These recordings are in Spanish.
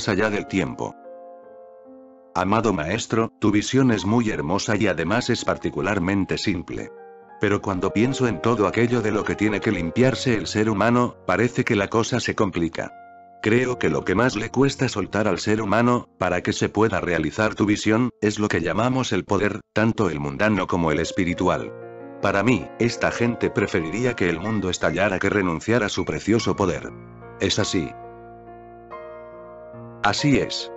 más allá del tiempo. Amado maestro, tu visión es muy hermosa y además es particularmente simple. Pero cuando pienso en todo aquello de lo que tiene que limpiarse el ser humano, parece que la cosa se complica. Creo que lo que más le cuesta soltar al ser humano, para que se pueda realizar tu visión, es lo que llamamos el poder, tanto el mundano como el espiritual. Para mí, esta gente preferiría que el mundo estallara que renunciar a su precioso poder. ¿Es así? Así es.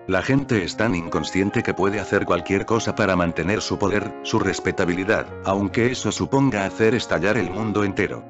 La gente es tan inconsciente que puede hacer cualquier cosa para mantener su poder, su respetabilidad, aunque eso suponga hacer estallar el mundo entero.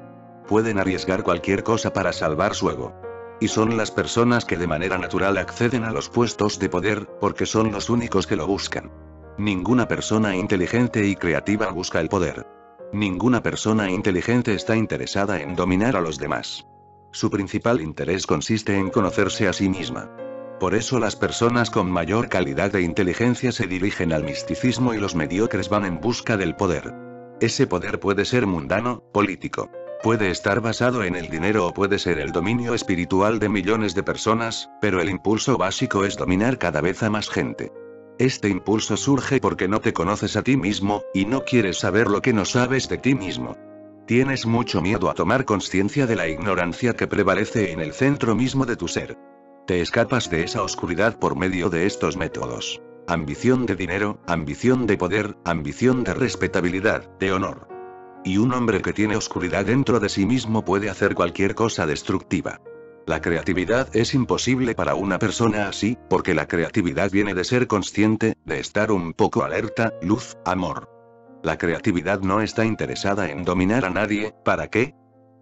Pueden arriesgar cualquier cosa para salvar su ego. Y son las personas que de manera natural acceden a los puestos de poder, porque son los únicos que lo buscan. Ninguna persona inteligente y creativa busca el poder. Ninguna persona inteligente está interesada en dominar a los demás. Su principal interés consiste en conocerse a sí misma. Por eso las personas con mayor calidad de inteligencia se dirigen al misticismo y los mediocres van en busca del poder. Ese poder puede ser mundano, político. Puede estar basado en el dinero o puede ser el dominio espiritual de millones de personas, pero el impulso básico es dominar cada vez a más gente. Este impulso surge porque no te conoces a ti mismo, y no quieres saber lo que no sabes de ti mismo. Tienes mucho miedo a tomar conciencia de la ignorancia que prevalece en el centro mismo de tu ser. Te escapas de esa oscuridad por medio de estos métodos. Ambición de dinero, ambición de poder, ambición de respetabilidad, de honor. Y un hombre que tiene oscuridad dentro de sí mismo puede hacer cualquier cosa destructiva. La creatividad es imposible para una persona así, porque la creatividad viene de ser consciente, de estar un poco alerta, luz, amor. La creatividad no está interesada en dominar a nadie, ¿para qué?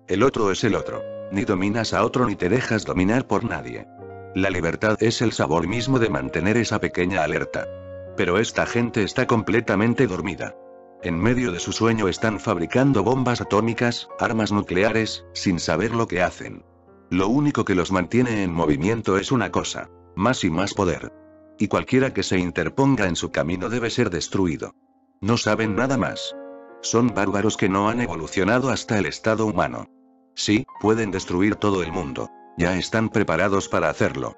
El otro es el otro. Ni dominas a otro ni te dejas dominar por nadie. La libertad es el sabor mismo de mantener esa pequeña alerta. Pero esta gente está completamente dormida. En medio de su sueño están fabricando bombas atómicas, armas nucleares, sin saber lo que hacen. Lo único que los mantiene en movimiento es una cosa: más y más poder. Y cualquiera que se interponga en su camino debe ser destruido. No saben nada más. Son bárbaros que no han evolucionado hasta el estado humano. Sí, pueden destruir todo el mundo. Ya están preparados para hacerlo.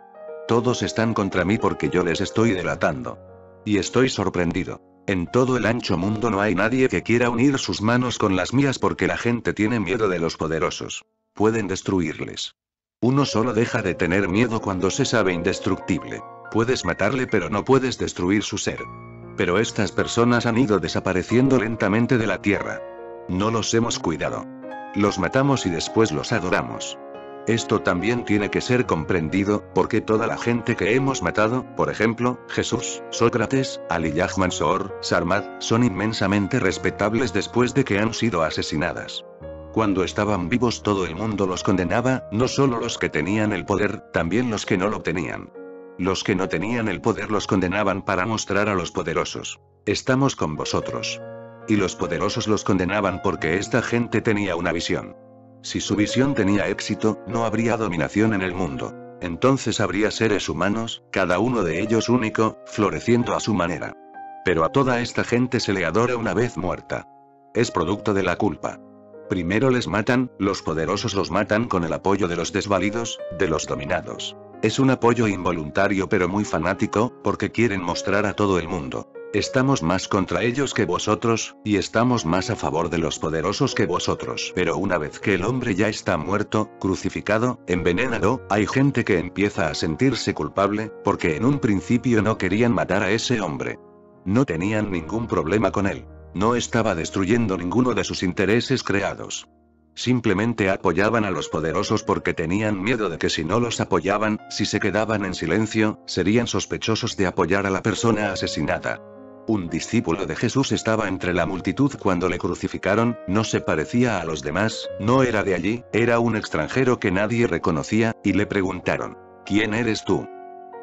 Todos están contra mí porque yo les estoy delatando. Y estoy sorprendido. En todo el ancho mundo no hay nadie que quiera unir sus manos con las mías porque la gente tiene miedo de los poderosos. Pueden destruirles. Uno solo deja de tener miedo cuando se sabe indestructible. Puedes matarle pero no puedes destruir su ser. Pero estas personas han ido desapareciendo lentamente de la tierra. No los hemos cuidado. Los matamos y después los adoramos. Esto también tiene que ser comprendido, porque toda la gente que hemos matado, por ejemplo, Jesús, Sócrates, Ali Mansour, Sarmat, son inmensamente respetables después de que han sido asesinadas. Cuando estaban vivos todo el mundo los condenaba, no solo los que tenían el poder, también los que no lo tenían. Los que no tenían el poder los condenaban para mostrar a los poderosos: estamos con vosotros. Y los poderosos los condenaban porque esta gente tenía una visión. Si su visión tenía éxito, no habría dominación en el mundo. Entonces habría seres humanos, cada uno de ellos único, floreciendo a su manera. Pero a toda esta gente se le adora una vez muerta. Es producto de la culpa. Primero les matan, los poderosos los matan con el apoyo de los desvalidos, de los dominados. Es un apoyo involuntario pero muy fanático, porque quieren mostrar a todo el mundo: estamos más contra ellos que vosotros, y estamos más a favor de los poderosos que vosotros. Pero una vez que el hombre ya está muerto, crucificado, envenenado, hay gente que empieza a sentirse culpable, porque en un principio no querían matar a ese hombre. No tenían ningún problema con él. No estaba destruyendo ninguno de sus intereses creados. Simplemente apoyaban a los poderosos porque tenían miedo de que si no los apoyaban, si se quedaban en silencio, serían sospechosos de apoyar a la persona asesinada. Un discípulo de Jesús estaba entre la multitud cuando le crucificaron, no se parecía a los demás, no era de allí, era un extranjero que nadie reconocía, y le preguntaron: ¿quién eres tú?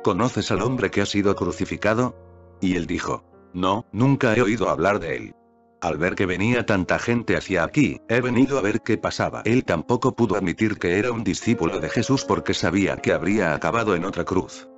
¿Conoces al hombre que ha sido crucificado? Y él dijo: no, nunca he oído hablar de él. Al ver que venía tanta gente hacia aquí, he venido a ver qué pasaba. Él tampoco pudo admitir que era un discípulo de Jesús porque sabía que habría acabado en otra cruz.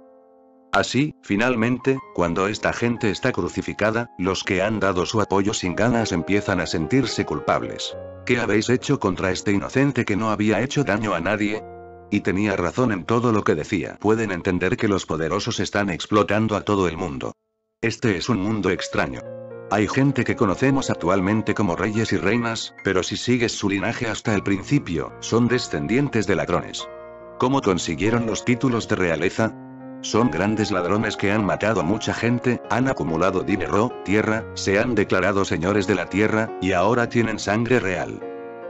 Así, finalmente, cuando esta gente está crucificada, los que han dado su apoyo sin ganas empiezan a sentirse culpables. ¿Qué habéis hecho contra este inocente que no había hecho daño a nadie? Y tenía razón en todo lo que decía. Pueden entender que los poderosos están explotando a todo el mundo. Este es un mundo extraño. Hay gente que conocemos actualmente como reyes y reinas, pero si sigues su linaje hasta el principio, son descendientes de ladrones. ¿Cómo consiguieron los títulos de realeza? Son grandes ladrones que han matado a mucha gente, han acumulado dinero, tierra, se han declarado señores de la tierra, y ahora tienen sangre real.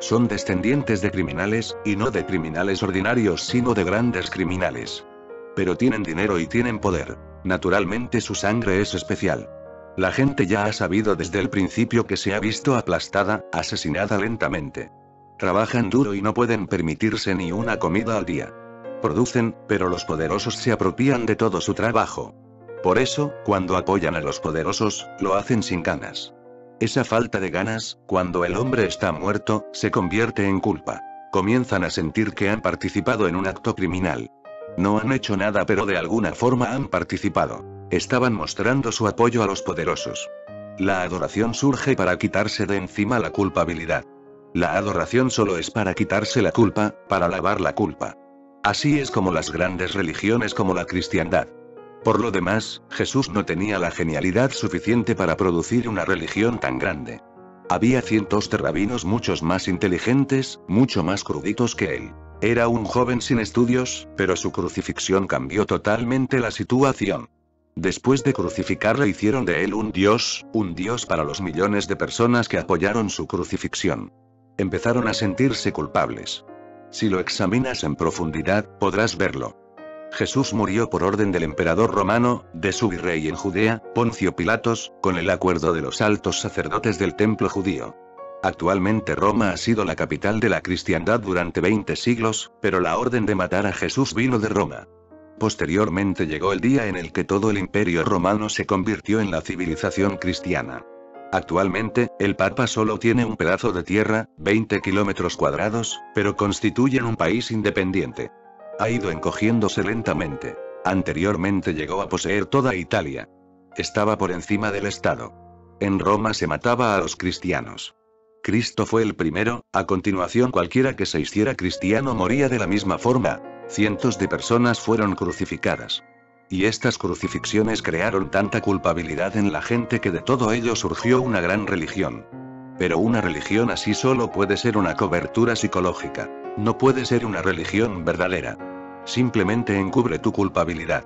Son descendientes de criminales, y no de criminales ordinarios sino de grandes criminales. Pero tienen dinero y tienen poder. Naturalmente su sangre es especial. La gente ya ha sabido desde el principio que se ha visto aplastada, asesinada lentamente. Trabajan duro y no pueden permitirse ni una comida al día. Producen, pero los poderosos se apropian de todo su trabajo. Por eso, cuando apoyan a los poderosos, lo hacen sin ganas. Esa falta de ganas, cuando el hombre está muerto, se convierte en culpa. Comienzan a sentir que han participado en un acto criminal. No han hecho nada pero de alguna forma han participado. Estaban mostrando su apoyo a los poderosos. La adoración surge para quitarse de encima la culpabilidad. La adoración solo es para quitarse la culpa, para lavar la culpa. Así es como las grandes religiones como la cristiandad. Por lo demás, Jesús no tenía la genialidad suficiente para producir una religión tan grande. Había cientos de rabinos muchos más inteligentes, mucho más cruditos que él. Era un joven sin estudios, pero su crucifixión cambió totalmente la situación. Después de crucificarle hicieron de él un dios para los millones de personas que apoyaron su crucifixión. Empezaron a sentirse culpables. Si lo examinas en profundidad, podrás verlo. Jesús murió por orden del emperador romano, de su virrey en Judea, Poncio Pilatos, con el acuerdo de los altos sacerdotes del templo judío. Actualmente Roma ha sido la capital de la cristiandad durante 20 siglos, pero la orden de matar a Jesús vino de Roma. Posteriormente llegó el día en el que todo el imperio romano se convirtió en la civilización cristiana. Actualmente, el Papa solo tiene un pedazo de tierra, 20 kilómetros cuadrados, pero constituyen un país independiente. Ha ido encogiéndose lentamente. Anteriormente llegó a poseer toda Italia. Estaba por encima del Estado. En Roma se mataba a los cristianos. Cristo fue el primero, a continuación cualquiera que se hiciera cristiano moría de la misma forma. Cientos de personas fueron crucificadas. Y estas crucifixiones crearon tanta culpabilidad en la gente que de todo ello surgió una gran religión. Pero una religión así solo puede ser una cobertura psicológica. No puede ser una religión verdadera. Simplemente encubre tu culpabilidad.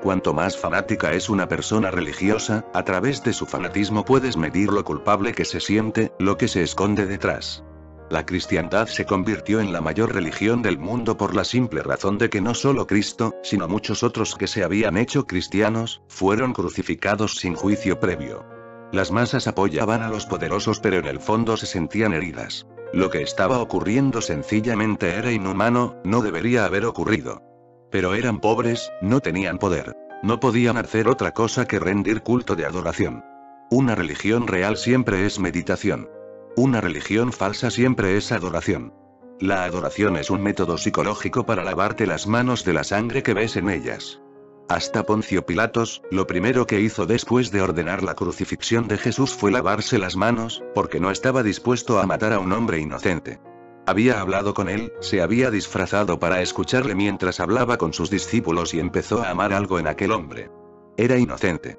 Cuanto más fanática es una persona religiosa, a través de su fanatismo puedes medir lo culpable que se siente, lo que se esconde detrás. La cristiandad se convirtió en la mayor religión del mundo por la simple razón de que no solo Cristo, sino muchos otros que se habían hecho cristianos, fueron crucificados sin juicio previo. Las masas apoyaban a los poderosos pero en el fondo se sentían heridas. Lo que estaba ocurriendo sencillamente era inhumano, no debería haber ocurrido. Pero eran pobres, no tenían poder. No podían hacer otra cosa que rendir culto de adoración. Una religión real siempre es meditación. Una religión falsa siempre es adoración. La adoración es un método psicológico para lavarte las manos de la sangre que ves en ellas. Hasta Poncio Pilatos, lo primero que hizo después de ordenar la crucifixión de Jesús fue lavarse las manos, porque no estaba dispuesto a matar a un hombre inocente. Había hablado con él, se había disfrazado para escucharle mientras hablaba con sus discípulos y empezó a amar algo en aquel hombre. Era inocente.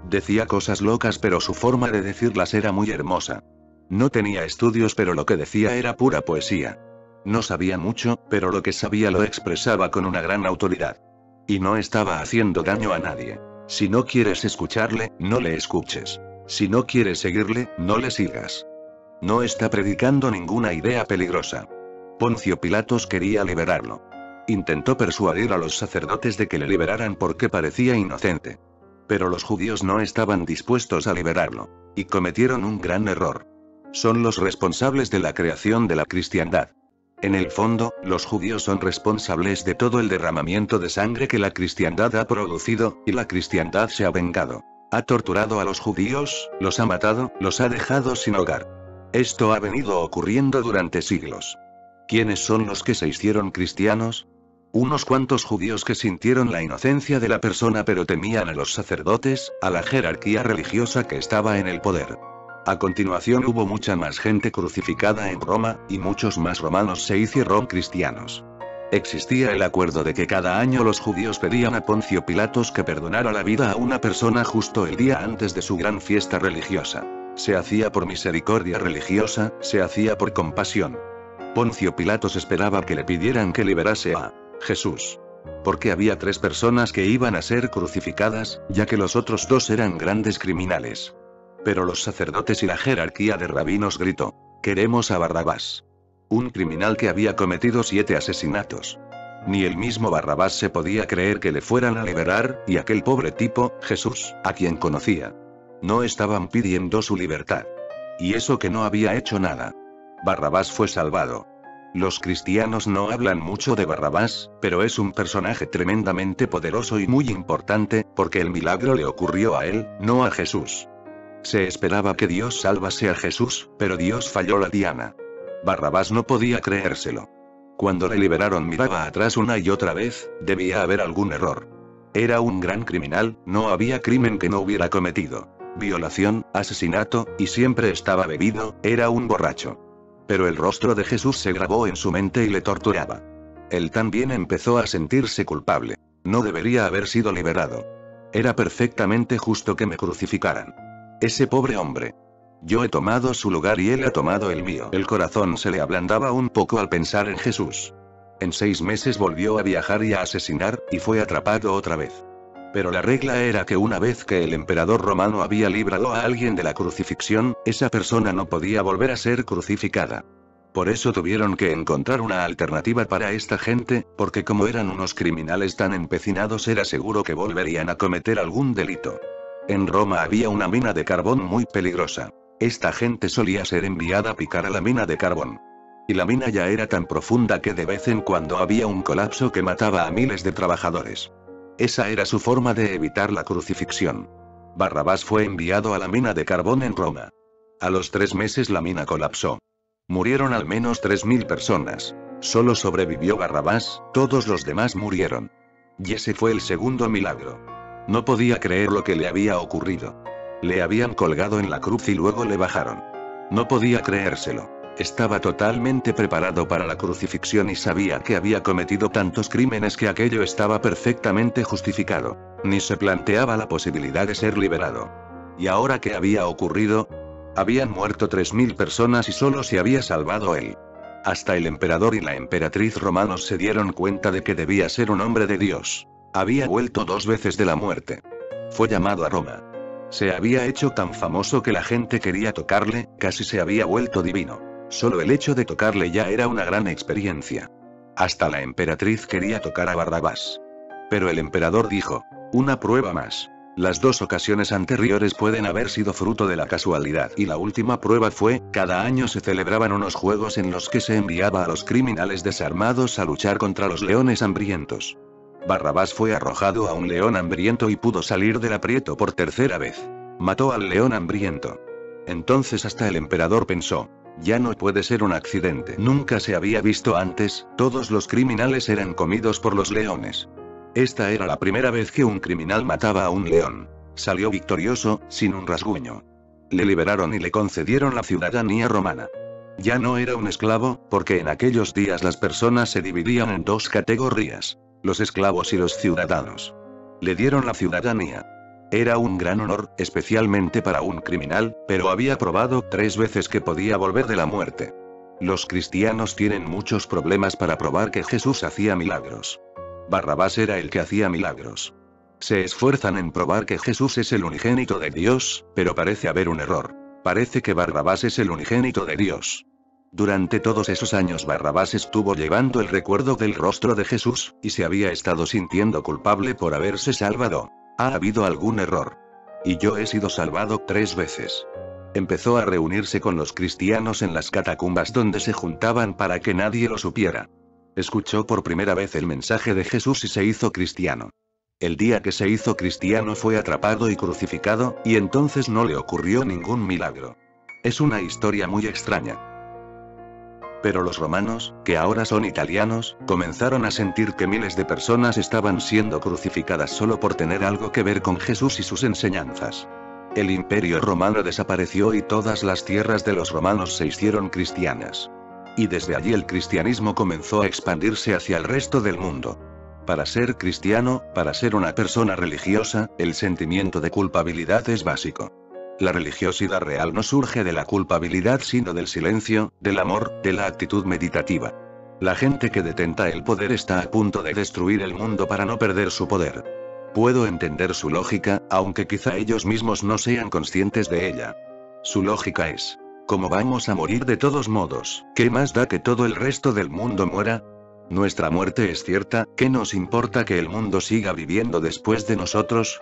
Decía cosas locas pero su forma de decirlas era muy hermosa. No tenía estudios pero lo que decía era pura poesía. No sabía mucho, pero lo que sabía lo expresaba con una gran autoridad. Y no estaba haciendo daño a nadie. Si no quieres escucharle, no le escuches. Si no quieres seguirle, no le sigas. No está predicando ninguna idea peligrosa. Poncio Pilatos quería liberarlo. Intentó persuadir a los sacerdotes de que le liberaran porque parecía inocente. Pero los judíos no estaban dispuestos a liberarlo. Y cometieron un gran error. Son los responsables de la creación de la cristiandad. En el fondo, los judíos son responsables de todo el derramamiento de sangre que la cristiandad ha producido, y la cristiandad se ha vengado. Ha torturado a los judíos, los ha matado, los ha dejado sin hogar. Esto ha venido ocurriendo durante siglos. ¿Quiénes son los que se hicieron cristianos? Unos cuantos judíos que sintieron la inocencia de la persona pero temían a los sacerdotes, a la jerarquía religiosa que estaba en el poder. A continuación hubo mucha más gente crucificada en Roma, y muchos más romanos se hicieron cristianos. Existía el acuerdo de que cada año los judíos pedían a Poncio Pilatos que perdonara la vida a una persona justo el día antes de su gran fiesta religiosa. Se hacía por misericordia religiosa, se hacía por compasión. Poncio Pilatos esperaba que le pidieran que liberase a Jesús. Porque había 3 personas que iban a ser crucificadas, ya que los otros 2 eran grandes criminales. Pero los sacerdotes y la jerarquía de rabinos gritó: «Queremos a Barrabás». Un criminal que había cometido 7 asesinatos. Ni el mismo Barrabás se podía creer que le fueran a liberar, y aquel pobre tipo, Jesús, a quien conocía. No estaban pidiendo su libertad. Y eso que no había hecho nada. Barrabás fue salvado. Los cristianos no hablan mucho de Barrabás, pero es un personaje tremendamente poderoso y muy importante, porque el milagro le ocurrió a él, no a Jesús. Se esperaba que Dios salvase a Jesús, pero Dios falló la diana. Barrabás no podía creérselo. Cuando le liberaron miraba atrás una y otra vez, debía haber algún error. Era un gran criminal, no había crimen que no hubiera cometido. Violación, asesinato, y siempre estaba bebido, era un borracho. Pero el rostro de Jesús se grabó en su mente y le torturaba. Él también empezó a sentirse culpable. No debería haber sido liberado. Era perfectamente justo que me crucificaran. Ese pobre hombre. Yo he tomado su lugar y él ha tomado el mío. El corazón se le ablandaba un poco al pensar en Jesús. En 6 meses volvió a viajar y a asesinar, y fue atrapado otra vez. Pero la regla era que una vez que el emperador romano había librado a alguien de la crucifixión, esa persona no podía volver a ser crucificada. Por eso tuvieron que encontrar una alternativa para esta gente, porque como eran unos criminales tan empecinados era seguro que volverían a cometer algún delito. En Roma había una mina de carbón muy peligrosa. Esta gente solía ser enviada a picar a la mina de carbón. Y la mina ya era tan profunda que de vez en cuando había un colapso que mataba a miles de trabajadores. Esa era su forma de evitar la crucifixión. Barrabás fue enviado a la mina de carbón en Roma. A los 3 meses la mina colapsó. Murieron al menos 3000 personas. Solo sobrevivió Barrabás, todos los demás murieron. Y ese fue el segundo milagro. No podía creer lo que le había ocurrido. Le habían colgado en la cruz y luego le bajaron. No podía creérselo. Estaba totalmente preparado para la crucifixión y sabía que había cometido tantos crímenes que aquello estaba perfectamente justificado. Ni se planteaba la posibilidad de ser liberado. ¿Y ahora qué había ocurrido? Habían muerto 3000 personas y solo se había salvado él. Hasta el emperador y la emperatriz romanos se dieron cuenta de que debía ser un hombre de Dios. Había vuelto 2 veces de la muerte. Fue llamado a Roma. Se había hecho tan famoso que la gente quería tocarle, casi se había vuelto divino. Solo el hecho de tocarle ya era una gran experiencia. Hasta la emperatriz quería tocar a Barrabás. Pero el emperador dijo: una prueba más. Las 2 ocasiones anteriores pueden haber sido fruto de la casualidad y la última prueba fue, cada año se celebraban unos juegos en los que se enviaba a los criminales desarmados a luchar contra los leones hambrientos. Barrabás fue arrojado a un león hambriento y pudo salir del aprieto por 3ª vez. Mató al león hambriento. Entonces hasta el emperador pensó: ya no puede ser un accidente. Nunca se había visto antes, todos los criminales eran comidos por los leones. Esta era la primera vez que un criminal mataba a un león. Salió victorioso, sin un rasguño. Le liberaron y le concedieron la ciudadanía romana. Ya no era un esclavo, porque en aquellos días las personas se dividían en 2 categorías: los esclavos y los ciudadanos. Le dieron la ciudadanía. Era un gran honor, especialmente para un criminal, pero había probado 3 veces que podía volver de la muerte. Los cristianos tienen muchos problemas para probar que Jesús hacía milagros. Barrabás era el que hacía milagros. Se esfuerzan en probar que Jesús es el unigénito de Dios, pero parece haber un error. Parece que Barrabás es el unigénito de Dios. Durante todos esos años Barrabás estuvo llevando el recuerdo del rostro de Jesús, y se había estado sintiendo culpable por haberse salvado. Ha habido algún error. Y yo he sido salvado 3 veces. Empezó a reunirse con los cristianos en las catacumbas donde se juntaban para que nadie lo supiera. Escuchó por primera vez el mensaje de Jesús y se hizo cristiano. El día que se hizo cristiano fue atrapado y crucificado, y entonces no le ocurrió ningún milagro. Es una historia muy extraña. Pero los romanos, que ahora son italianos, comenzaron a sentir que miles de personas estaban siendo crucificadas solo por tener algo que ver con Jesús y sus enseñanzas. El imperio romano desapareció y todas las tierras de los romanos se hicieron cristianas. Y desde allí el cristianismo comenzó a expandirse hacia el resto del mundo. Para ser cristiano, para ser una persona religiosa, el sentimiento de culpabilidad es básico. La religiosidad real no surge de la culpabilidad sino del silencio, del amor, de la actitud meditativa. La gente que detenta el poder está a punto de destruir el mundo para no perder su poder. Puedo entender su lógica, aunque quizá ellos mismos no sean conscientes de ella. Su lógica es: ¿cómo vamos a morir de todos modos? ¿Qué más da que todo el resto del mundo muera? Nuestra muerte es cierta, ¿qué nos importa que el mundo siga viviendo después de nosotros?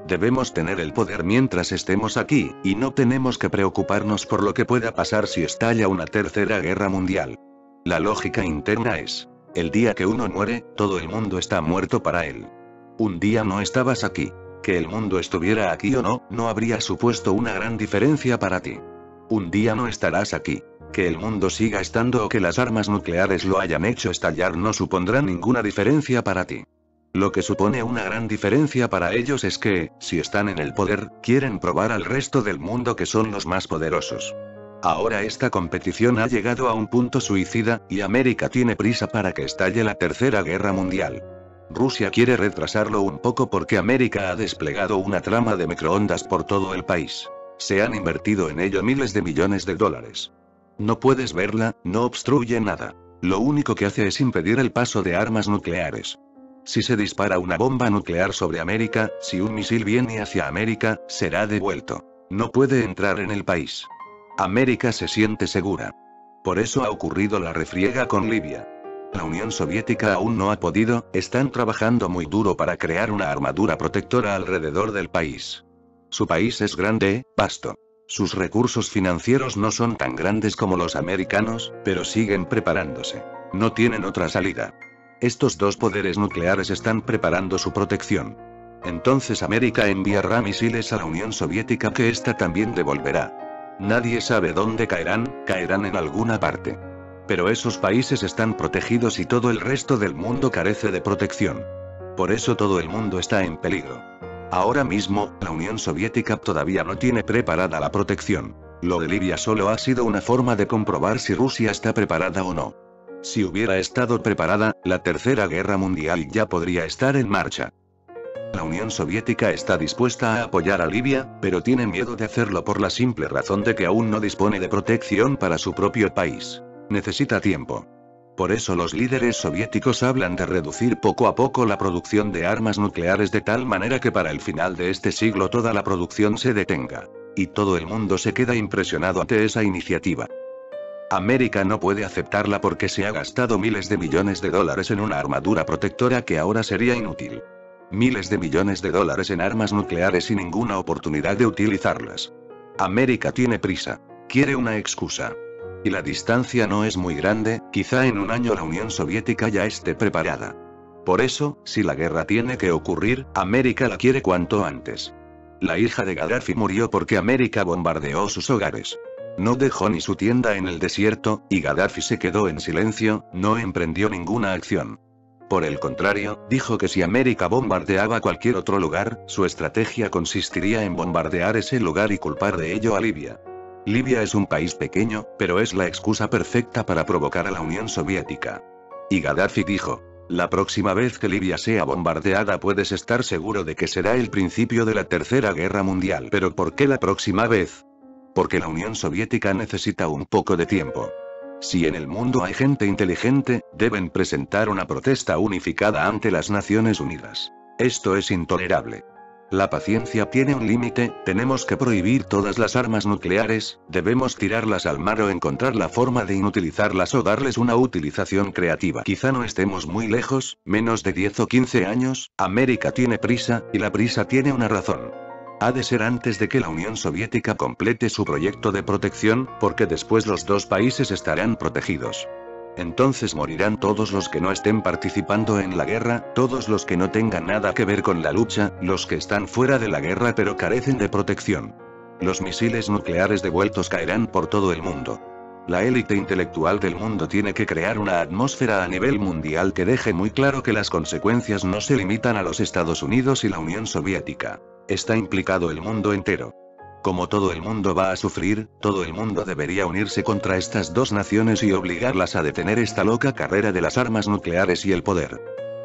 Debemos tener el poder mientras estemos aquí, y no tenemos que preocuparnos por lo que pueda pasar si estalla una tercera guerra mundial. La lógica interna es: el día que uno muere, todo el mundo está muerto para él. Un día no estabas aquí. Que el mundo estuviera aquí o no, no habría supuesto una gran diferencia para ti. Un día no estarás aquí. Que el mundo siga estando o que las armas nucleares lo hayan hecho estallar no supondrá ninguna diferencia para ti. Lo que supone una gran diferencia para ellos es que, si están en el poder, quieren probar al resto del mundo que son los más poderosos. Ahora esta competición ha llegado a un punto suicida, y América tiene prisa para que estalle la tercera guerra mundial. Rusia quiere retrasarlo un poco porque América ha desplegado una trama de microondas por todo el país. Se han invertido en ello miles de millones de dólares. No puedes verla, no obstruye nada. Lo único que hace es impedir el paso de armas nucleares. Si se dispara una bomba nuclear sobre América, si un misil viene hacia América, será devuelto. No puede entrar en el país. América se siente segura. Por eso ha ocurrido la refriega con Libia. La Unión Soviética aún no ha podido, están trabajando muy duro para crear una armadura protectora alrededor del país. Su país es grande, vasto. Sus recursos financieros no son tan grandes como los americanos, pero siguen preparándose. No tienen otra salida. Estos dos poderes nucleares están preparando su protección. Entonces América enviará misiles a la Unión Soviética que ésta también devolverá. Nadie sabe dónde caerán, caerán en alguna parte. Pero esos países están protegidos y todo el resto del mundo carece de protección. Por eso todo el mundo está en peligro. Ahora mismo, la Unión Soviética todavía no tiene preparada la protección. Lo de Libia solo ha sido una forma de comprobar si Rusia está preparada o no. Si hubiera estado preparada, la tercera guerra mundial ya podría estar en marcha. La Unión Soviética está dispuesta a apoyar a Libia, pero tiene miedo de hacerlo por la simple razón de que aún no dispone de protección para su propio país. Necesita tiempo. Por eso los líderes soviéticos hablan de reducir poco a poco la producción de armas nucleares de tal manera que para el final de este siglo toda la producción se detenga. Y todo el mundo se queda impresionado ante esa iniciativa. América no puede aceptarla porque se ha gastado miles de millones de dólares en una armadura protectora que ahora sería inútil. Miles de millones de dólares en armas nucleares y ninguna oportunidad de utilizarlas. América tiene prisa. Quiere una excusa. Y la distancia no es muy grande, quizá en un año la Unión Soviética ya esté preparada. Por eso, si la guerra tiene que ocurrir, América la quiere cuanto antes. La hija de Gaddafi murió porque América bombardeó sus hogares. No dejó ni su tienda en el desierto, y Gaddafi se quedó en silencio, no emprendió ninguna acción. Por el contrario, dijo que si América bombardeaba cualquier otro lugar, su estrategia consistiría en bombardear ese lugar y culpar de ello a Libia. Libia es un país pequeño, pero es la excusa perfecta para provocar a la Unión Soviética. Y Gaddafi dijo: la próxima vez que Libia sea bombardeada puedes estar seguro de que será el principio de la tercera guerra mundial. ¿Pero por qué la próxima vez? Porque la Unión Soviética necesita un poco de tiempo. Si en el mundo hay gente inteligente, deben presentar una protesta unificada ante las Naciones Unidas. Esto es intolerable. La paciencia tiene un límite, tenemos que prohibir todas las armas nucleares, debemos tirarlas al mar o encontrar la forma de inutilizarlas o darles una utilización creativa. Quizá no estemos muy lejos, menos de 10 o 15 años, América tiene prisa, y la prisa tiene una razón. Ha de ser antes de que la Unión Soviética complete su proyecto de protección, porque después los dos países estarán protegidos. Entonces morirán todos los que no estén participando en la guerra, todos los que no tengan nada que ver con la lucha, los que están fuera de la guerra pero carecen de protección. Los misiles nucleares devueltos caerán por todo el mundo. La élite intelectual del mundo tiene que crear una atmósfera a nivel mundial que deje muy claro que las consecuencias no se limitan a los Estados Unidos y la Unión Soviética. Está implicado el mundo entero. Como todo el mundo va a sufrir, todo el mundo debería unirse contra estas dos naciones y obligarlas a detener esta loca carrera de las armas nucleares y el poder.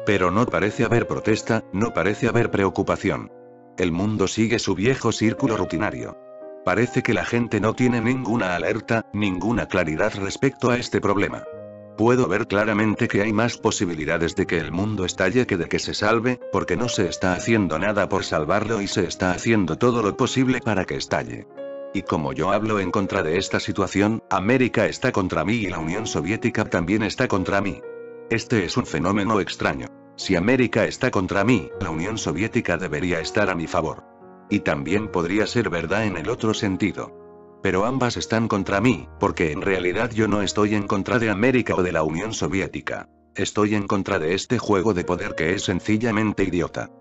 Pero no parece haber protesta, no parece haber preocupación. El mundo sigue su viejo círculo rutinario. Parece que la gente no tiene ninguna alerta, ninguna claridad respecto a este problema. Puedo ver claramente que hay más posibilidades de que el mundo estalle que de que se salve, porque no se está haciendo nada por salvarlo y se está haciendo todo lo posible para que estalle. Y como yo hablo en contra de esta situación, América está contra mí y la Unión Soviética también está contra mí. Este es un fenómeno extraño. Si América está contra mí, la Unión Soviética debería estar a mi favor. Y también podría ser verdad en el otro sentido. Pero ambas están contra mí, porque en realidad yo no estoy en contra de América o de la Unión Soviética. Estoy en contra de este juego de poder que es sencillamente idiota.